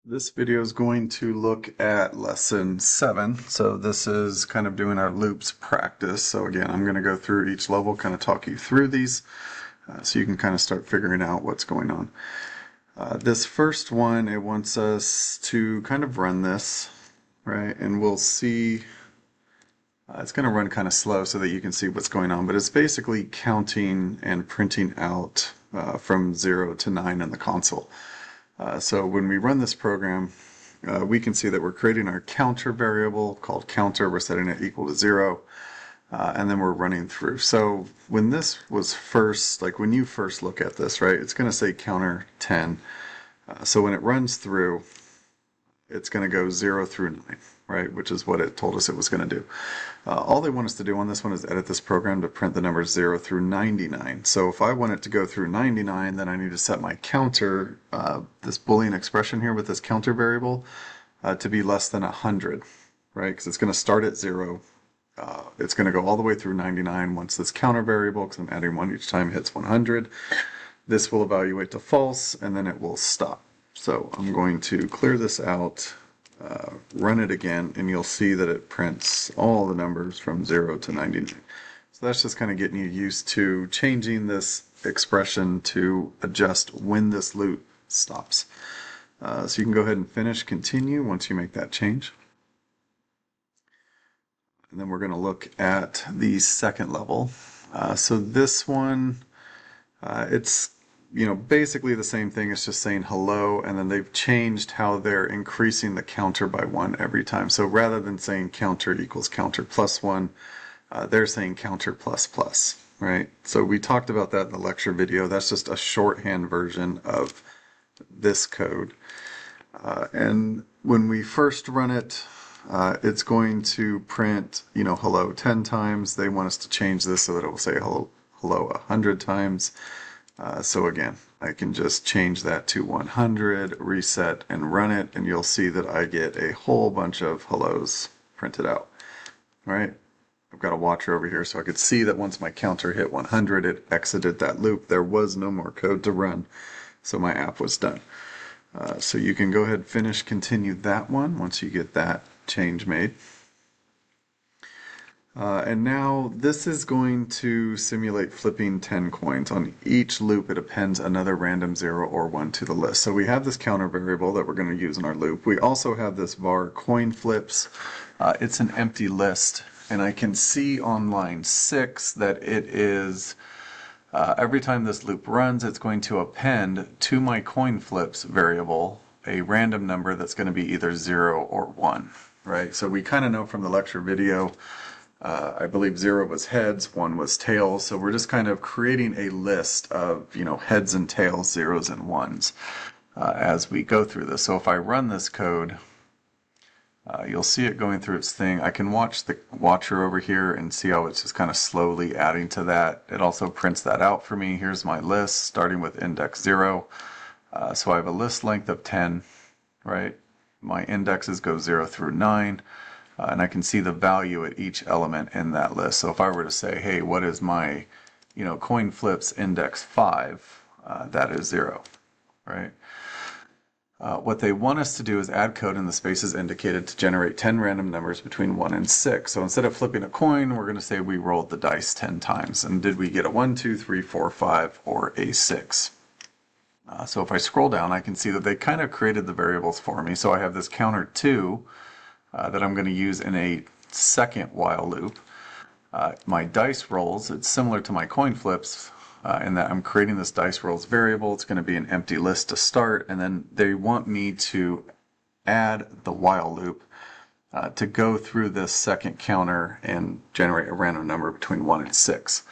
This video is going to look at lesson 7. So this is kind of doing our loops practice. So again, I'm going to go through each level, kind of talk you through these so you can kind of start figuring out what's going on. This first one, it wants us to kind of run this, right? And we'll see, it's going to run kind of slow so that you can see what's going on, but it's basically counting and printing out from 0 to 9 in the console. So when we run this program, we can see that we're creating our counter variable called counter. We're setting it equal to 0, and then we're running through. So when this was first, like when you first look at this, right, it's going to say counter 10. So when it runs through, it's going to go 0 through 9, right, which is what it told us it was going to do. All they want us to do on this one is edit this program to print the numbers 0 through 99. So if I want it to go through 99, then I need to set my counter, this Boolean expression here with this counter variable, to be less than 100, right, because it's going to start at 0. It's going to go all the way through 99 once this counter variable, because I'm adding 1 each time, hits 100. This will evaluate to false, and then it will stop. So I'm going to clear this out, run it again, and you'll see that it prints all the numbers from 0 to 99. So that's just kind of getting you used to changing this expression to adjust when this loop stops. So you can go ahead and finish continue once you make that change. And then we're going to look at the second level. So this one, it's basically the same thing. It's just saying hello, and then they've changed how they're increasing the counter by 1 every time. So rather than saying counter equals counter plus 1, they're saying counter plus plus, right? So we talked about that in the lecture video. That's just a shorthand version of this code. And when we first run it, it's going to print, hello 10 times. They want us to change this so that it will say hello 100 times. So again, I can just change that to 100, reset, and run it, and you'll see that I get a whole bunch of hellos printed out. All right, I've got a watcher over here, so I could see that once my counter hit 100, it exited that loop. There was no more code to run, so my app was done. So you can go ahead and finish, continue that one once you get that change made. And now this is going to simulate flipping 10 coins. On each loop, it appends another random 0 or 1 to the list. So we have this counter variable that we're going to use in our loop. We also have this var coin flips. It's an empty list, and I can see on line 6 that it is, every time this loop runs, it's going to append to my coin flips variable a random number that's going to be either 0 or 1, right? So we kind of know from the lecture video, I believe 0 was heads, 1 was tails, so we're just kind of creating a list of, heads and tails, zeros and ones as we go through this. So if I run this code, you'll see it going through its thing. I can watch the watcher over here and see how it's just kind of slowly adding to that. It also prints that out for me. Here's my list, starting with index 0. So I have a list length of 10, right? My indexes go 0 through 9. And I can see the value at each element in that list. So if I were to say, hey, what is my, coin flips index 5, that is 0, right? What they want us to do is add code in the spaces indicated to generate 10 random numbers between 1 and 6. So instead of flipping a coin, we're going to say we rolled the dice 10 times. And did we get a 1, 2, 3, 4, 5, or a 6? So if I scroll down, I can see that they kind of created the variables for me. So I have this counter 2, that I'm going to use in a second while loop. My dice rolls, it's similar to my coin flips in that I'm creating this dice rolls variable. It's going to be an empty list to start, and then they want me to add the while loop to go through this second counter and generate a random number between 1 and 6.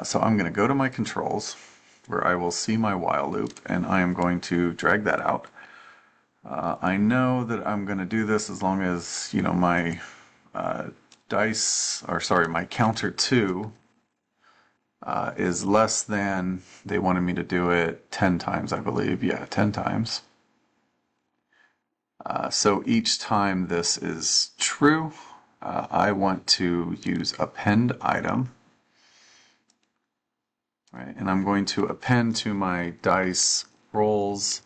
So I'm going to go to my controls where I will see my while loop, and I am going to drag that out. I know that I'm going to do this as long as, my my counter 2 is less than, they wanted me to do it 10 times, I believe. Yeah, 10 times. So each time this is true, I want to use append item. Right, and I'm going to append to my dice rolls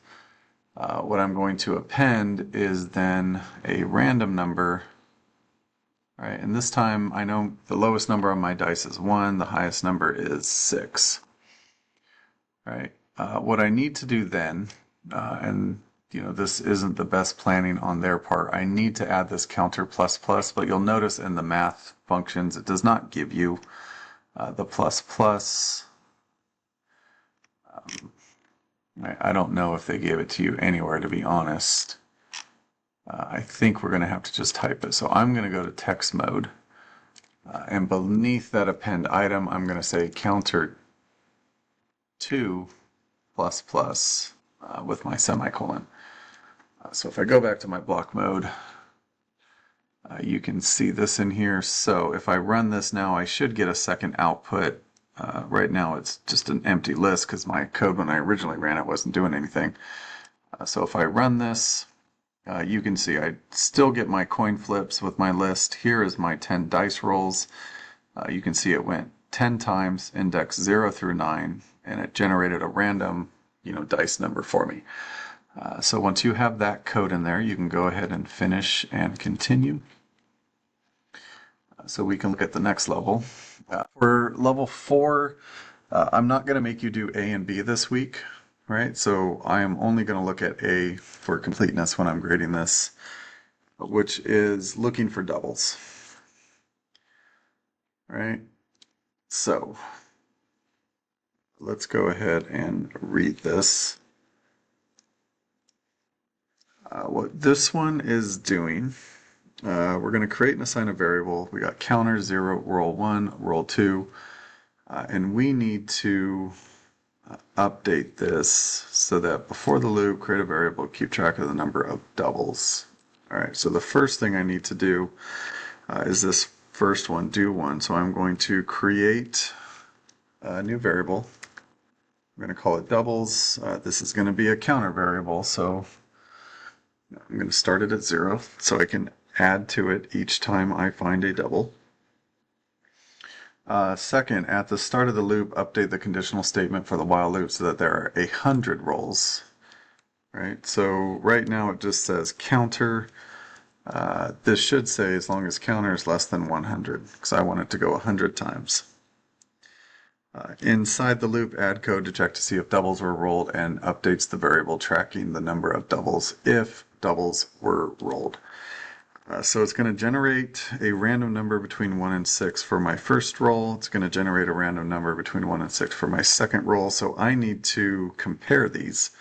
what I'm going to append is then a random number. Right, and this time I know the lowest number on my dice is 1, the highest number is 6. Right, what I need to do then, and this isn't the best planning on their part, I need to add this counter plus plus, but you'll notice in the math functions it does not give you the plus plus. I don't know if they gave it to you anywhere, to be honest. I think we're going to have to just type it. So I'm going to go to text mode. And beneath that append item, I'm going to say counter 2 plus plus with my semicolon. So if I go back to my block mode, you can see this in here. So if I run this now, I should get a second output. Right now it's just an empty list because my code when I originally ran it wasn't doing anything. So if I run this, you can see I still get my coin flips with my list. Here is my 10 dice rolls. You can see it went 10 times, index 0 through 9, and it generated a random dice number for me. So once you have that code in there, you can go ahead and finish and continue. So we can look at the next level. For level 4, I'm not going to make you do A and B this week, right? So I am only going to look at A for completeness when I'm grading this, which is looking for doubles, right? So let's go ahead and read this. What this one is doing, we're going to create and assign a variable. We got counter 0, roll 1, roll 2, and we need to update this so that before the loop, create a variable, keep track of the number of doubles. All right, so the first thing I need to do is this first one, do 1. So I'm going to create a new variable. I'm going to call it doubles. This is going to be a counter variable, so I'm going to start it at 0 so I can add to it each time I find a double. Second, at the start of the loop, update the conditional statement for the while loop so that there are 100 rolls. Right. So right now it just says counter. This should say as long as counter is less than 100 because I want it to go 100 times. Inside the loop, add code to check to see if doubles were rolled and updates the variable tracking the number of doubles if doubles were rolled. So it's going to generate a random number between 1 and 6 for my first roll. It's going to generate a random number between 1 and 6 for my second roll. So I need to compare these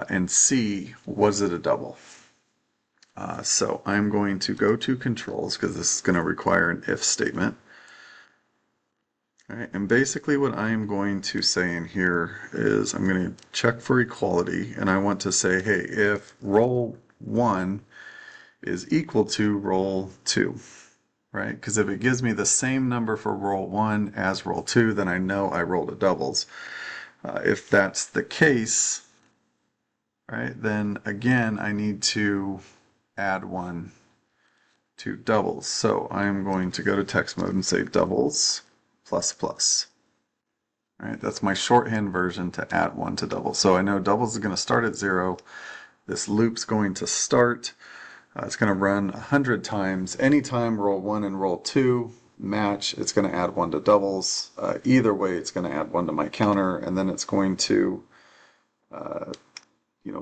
and see, was it a double? So I'm going to go to controls because this is going to require an if statement. All right, and basically what I'm going to say in here is I'm going to check for equality, and I want to say, hey, if roll 1 is equal to roll 2, right? Because if it gives me the same number for roll 1 as roll 2, then I know I rolled a doubles. If that's the case, right, then again I need to add 1 to doubles. So I'm going to go to text mode and say doubles plus plus. All right, that's my shorthand version to add 1 to doubles. So I know doubles is going to start at 0. This loop's going to start. It's going to run 100 times. Anytime roll 1 and roll 2 match, it's going to add 1 to doubles. Either way, it's going to add 1 to my counter, and then it's going to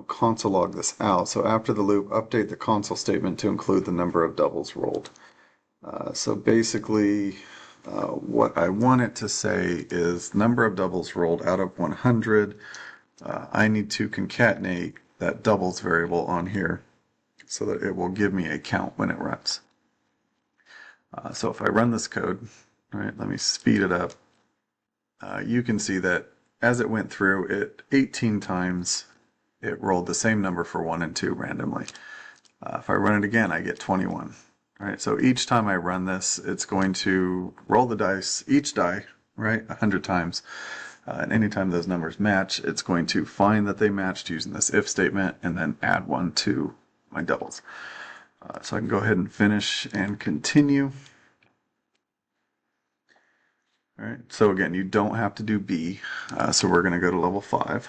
console log this out. So after the loop, update the console statement to include the number of doubles rolled. So basically, what I want it to say is number of doubles rolled out of 100. I need to concatenate that doubles variable on here so that it will give me a count when it runs. So if I run this code, right, let me speed it up. You can see that as it went through, it 18 times it rolled the same number for 1 and 2 randomly. If I run it again, I get 21. All right, so each time I run this, it's going to roll the dice, each die, right, 100 times. And anytime those numbers match, it's going to find that they matched using this if statement and then add 1 to my doubles. So I can go ahead and finish and continue. All right, so again, you don't have to do B. So we're going to go to level 5.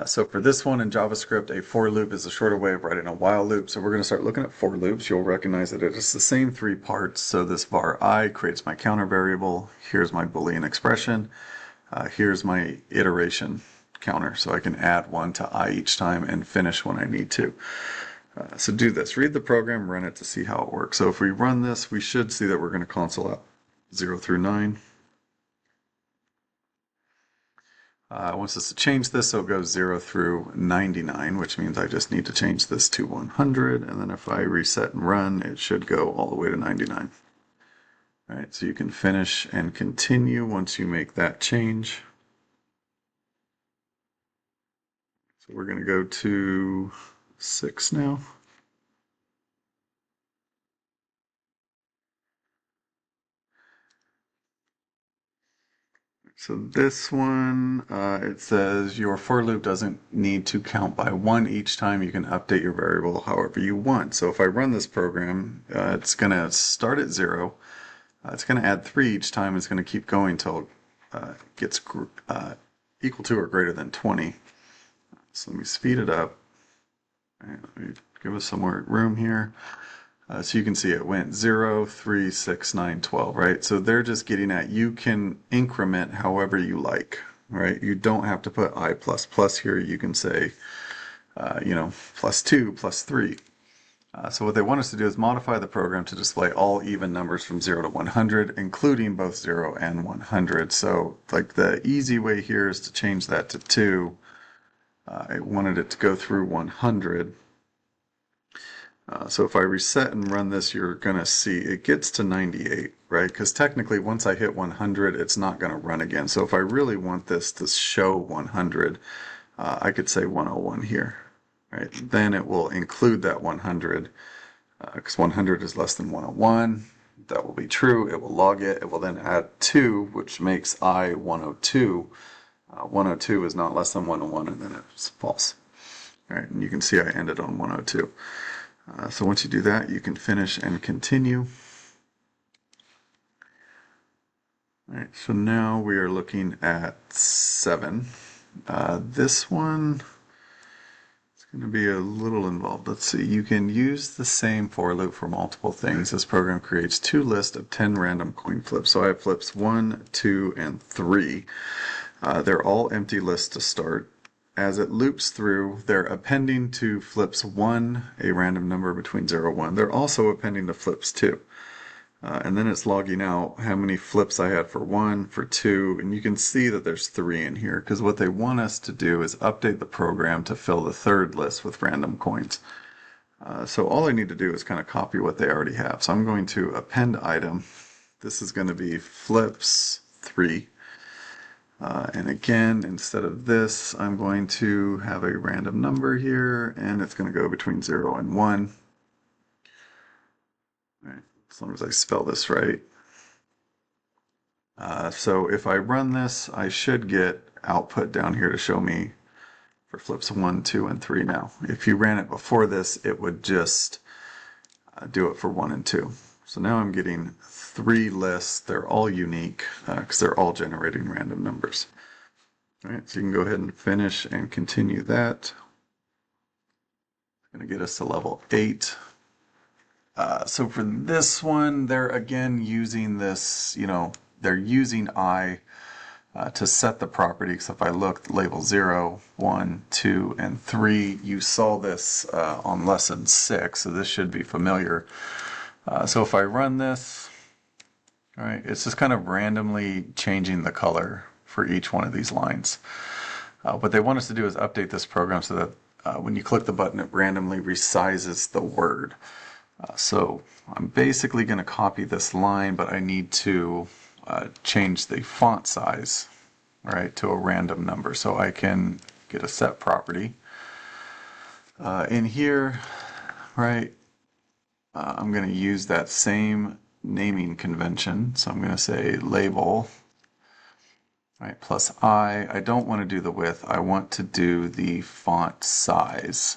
So for this one in JavaScript, a for loop is a shorter way of writing a while loop. So we're going to start looking at for loops. You'll recognize that it is the same three parts. So this var I creates my counter variable. Here's my Boolean expression. Here's my iteration counter. So I can add one to I each time and finish when I need to. So do this. Read the program, run it to see how it works. So if we run this, we should see that we're going to console out 0 through 9. I want us to change this so it goes 0 through 99, which means I just need to change this to 100, and then if I reset and run, it should go all the way to 99. All right, so you can finish and continue once you make that change. So we're going to go to 6 now. So this one, it says your for loop doesn't need to count by 1 each time. You can update your variable however you want. So if I run this program, it's going to start at 0. It's going to add 3 each time. It's going to keep going until it gets equal to or greater than 20. So let me speed it up. All right, let me give us some more room here. So you can see it went 0, 3, 6, 9, 12, right? So they're just getting at you can increment however you like, right? You don't have to put I++ here. You can say, +2, +3. So what they want us to do is modify the program to display all even numbers from 0 to 100, including both 0 and 100. So like the easy way here is to change that to 2. I wanted it to go through 100. So if I reset and run this, you're going to see it gets to 98, right? Because technically once I hit 100, it's not going to run again. So if I really want this to show 100, I could say 101 here, right? Then it will include that 100 because 100 is less than 101. That will be true. It will log it. It will then add 2, which makes I 102. 102 is not less than 101, and then it's false. All right, and you can see I ended on 102. So once you do that, you can finish and continue. All right, so now we are looking at 7. This one is going to be a little involved. Let's see. You can use the same for loop for multiple things. This program creates 2 lists of 10 random coin flips. So I have flips 1, 2, and 3. They're all empty lists to start. As it loops through, they're appending to flips 1 a random number between 0 and 1. They're also appending to flips 2. And then it's logging out how many flips I had for 1, for 2, and you can see that there's 3 in here because what they want us to do is update the program to fill the third list with random coins. So all I need to do is kind of copy what they already have. So I'm going to append item. This is going to be flips 3. And again, instead of this, I'm going to have a random number here, and it's going to go between 0 and 1. All right, as long as I spell this right. So if I run this, I should get output down here to show me for flips 1, 2, and 3 now. If you ran it before this, it would just do it for 1 and 2. So now I'm getting 3 lists. They're all unique because they're all generating random numbers. All right, so you can go ahead and finish and continue that. It's going to get us to level 8. So for this one, they're again using this, they're using I to set the property. So if I look, label 0, 1, 2, and 3, you saw this on lesson 6, so this should be familiar. So if I run this, all right, it's just kind of randomly changing the color for each one of these lines. What they want us to do is update this program so that when you click the button, it randomly resizes the word. So I'm basically going to copy this line, but I need to change the font size, right, to a random number. So I can get a set property. In here, right, I'm going to use that same naming convention. So I'm going to say label, right, plus I don't want to do the width. I want to do the font size.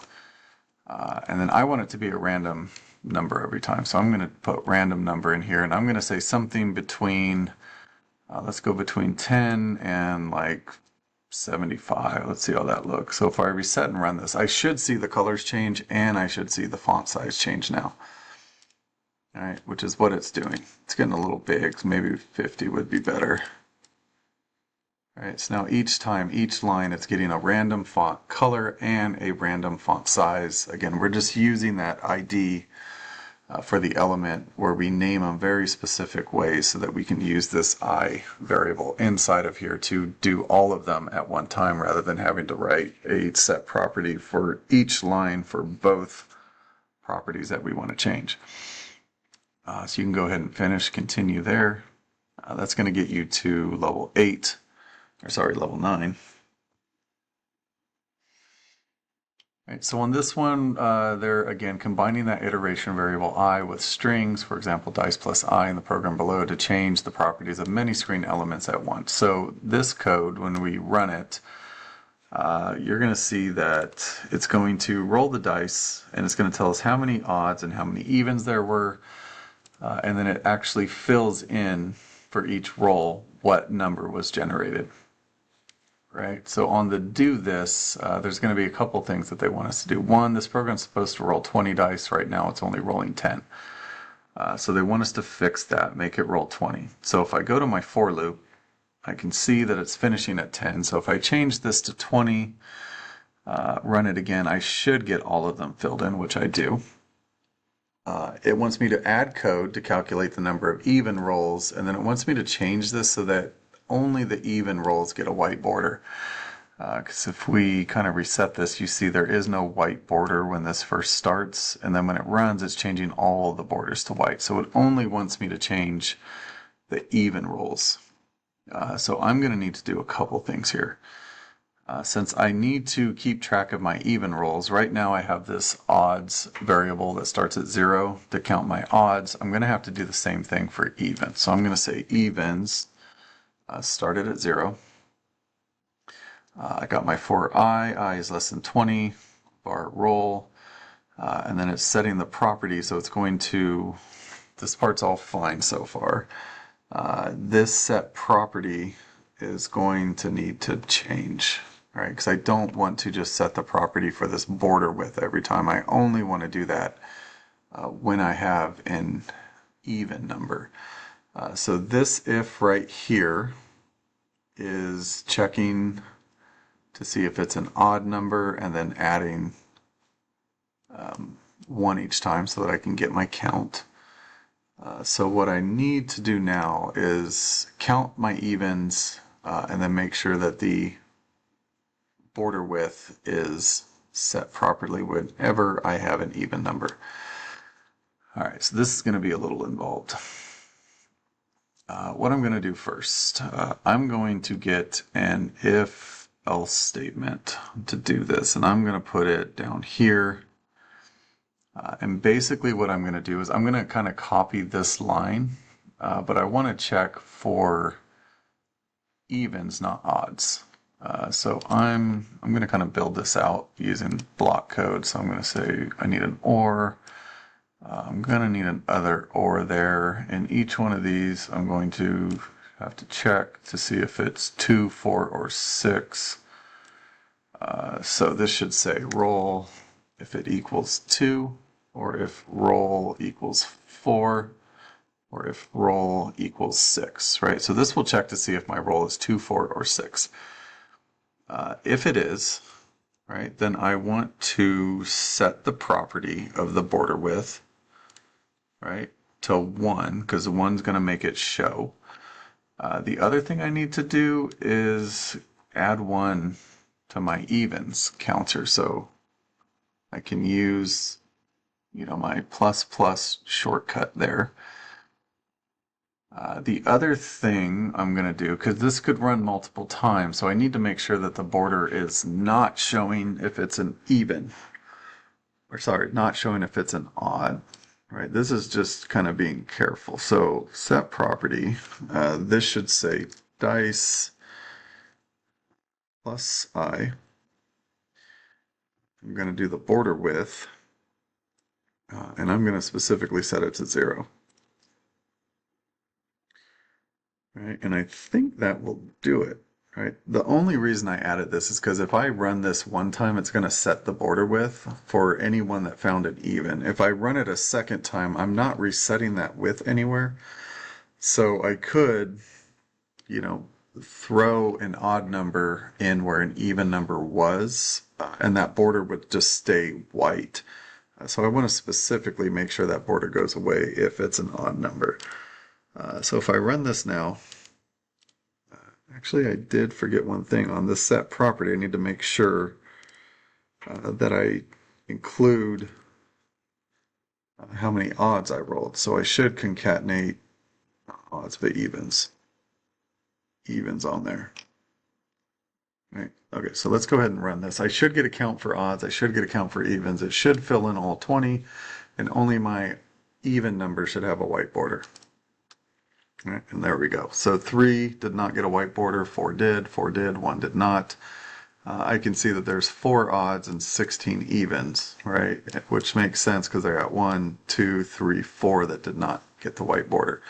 And then I want it to be a random number every time. So I'm going to put random number in here, and I'm going to say something between, let's go between 10 and like 75. Let's see how that looks. So if I reset and run this, I should see the colors change and I should see the font size change now. All right, which is what it's doing. It's getting a little big, so maybe 50 would be better. All right, so now each time, each line, it's getting a random font color and a random font size. Again, we're just using that ID for the element where we name them very specific ways so that we can use this I variable inside of here to do all of them at one time rather than having to write a set property for each line for both properties that we want to change. So you can go ahead and finish, continue there. That's going to get you to level 8, or sorry, level 9. Right, so on this one, they're again combining that iteration variable I with strings, for example, dice plus I in the program below, to change the properties of many screen elements at once. So this code, when we run it, you're going to see that it's going to roll the dice and it's going to tell us how many odds and how many evens there were, and then it actually fills in for each roll what number was generated. Right, so on the do this, there's going to be a couple things that they want us to do. One, this program's supposed to roll 20 dice. Right now it's only rolling 10. So they want us to fix that, make it roll 20. So if I go to my for loop, I can see that it's finishing at 10. So if I change this to 20, run it again, I should get all of them filled in, which I do. It wants me to add code to calculate the number of even rolls, and then it wants me to change this so that only the even rolls get a white border. Because if we kind of reset this, you see there is no white border when this first starts, and then when it runs, it's changing all the borders to white. So it only wants me to change the even rolls. So I'm going to need to do a couple things here. Since I need to keep track of my even rolls, right now I have this odds variable that starts at 0 to count my odds. I'm going to have to do the same thing for even. So I'm going to say evens started at 0. I got my for I is less than 20, bar roll, and then it's setting the property, so it's going to, this part's all fine so far. This set property is going to need to change, right? Because I don't want to just set the property for this border width every time. I only want to do that when I have an even number. So this if right here is checking to see if it's an odd number and then adding 1 each time so that I can get my count. So what I need to do now is count my evens and then make sure that the border width is set properly whenever I have an even number. All right, so this is going to be a little involved. What I'm going to do first, I'm going to get an if-else statement to do this, and I'm going to put it down here. And basically what I'm going to do is I'm going to kind of copy this line, but I want to check for evens, not odds. So I'm going to kind of build this out using block code. So I'm going to say I need an OR. I'm going to need an other OR there. And each one of these I'm going to have to check to see if it's 2, 4, or 6. So this should say roll if it equals 2, or if roll equals 4, or if roll equals 6, right? So this will check to see if my roll is 2, 4, or 6. If it is, right, then I want to set the property of the border width, right, to 1, because the 1's going to make it show. The other thing I need to do is add 1 to my evens counter, so I can use, you know, my plus shortcut there. The other thing I'm going to do, because this could run multiple times, so I need to make sure that the border is not showing if it's an even, or sorry, not showing if it's an odd, right? This is just kind of being careful. So set property, this should say dice plus I. I'm going to do the border width, and I'm going to specifically set it to 0. Right, and I think that will do it. right? The only reason I added this is because if I run this one time, it's going to set the border width for anyone that found it even. If I run it a second time, I'm not resetting that width anywhere. So I could, you know, throw an odd number in where an even number was, and that border would just stay white. So I want to specifically make sure that border goes away if it's an odd number. So if I run this now, actually I did forget one thing. On this set property, I need to make sure that I include how many odds I rolled. So I should concatenate odds but evens on there. Right. Okay, so let's go ahead and run this. I should get a count for odds. I should get a count for evens. It should fill in all 20, and only my even number should have a white border. All right, and there we go. So 3 did not get a white border, 4 did, 1 did not. I can see that there's 4 odds and 16 evens, right? Which makes sense because I got 1, 2, 3, 4 that did not get the white border.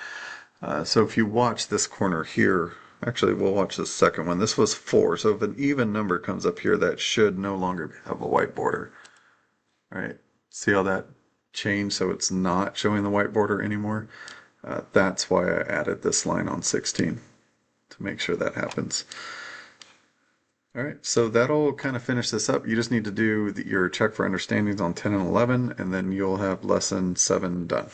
So if you watch this corner here, actually we'll watch the second one. This was 4, so if an even number comes up here, that should no longer have a white border. All right, see how that changed so it's not showing the white border anymore? That's why I added this line on 16 to make sure that happens. All right, so that'll kind of finish this up. You just need to do your check for understandings on 10 and 11, and then you'll have lesson 7 done.